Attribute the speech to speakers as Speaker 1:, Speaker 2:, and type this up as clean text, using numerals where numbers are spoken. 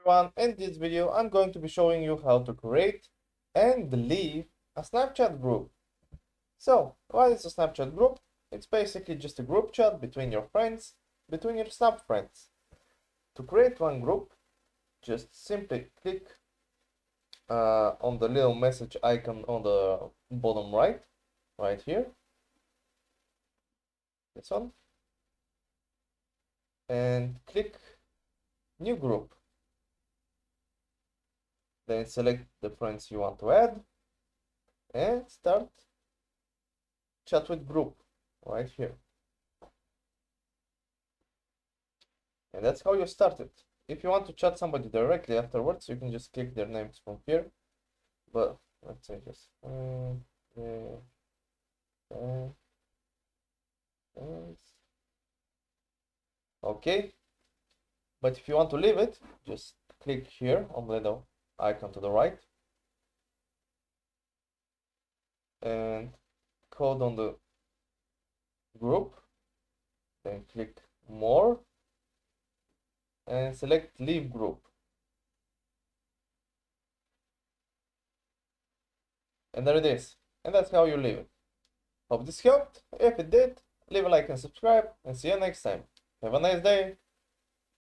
Speaker 1: Everyone, in this video I'm going to be showing you how to create and leave a Snapchat group. So, what is a Snapchat group? It's basically just a group chat between your friends, between your Snap friends. To create one group, just simply click on the little message icon on the bottom right here, this one, and click new group. Then select the friends you want to add and start chat with group right here. And that's how you start it. If you want to chat somebody directly afterwards, you can just click their names from here. But let's say just okay. But if you want to leave it, just click here on the little icon to the right and code on the group. Then click more and select leave group. And there it is. And that's how you leave it. Hope this helped. If it did, leave a like and subscribe, and see you next time. Have a nice day.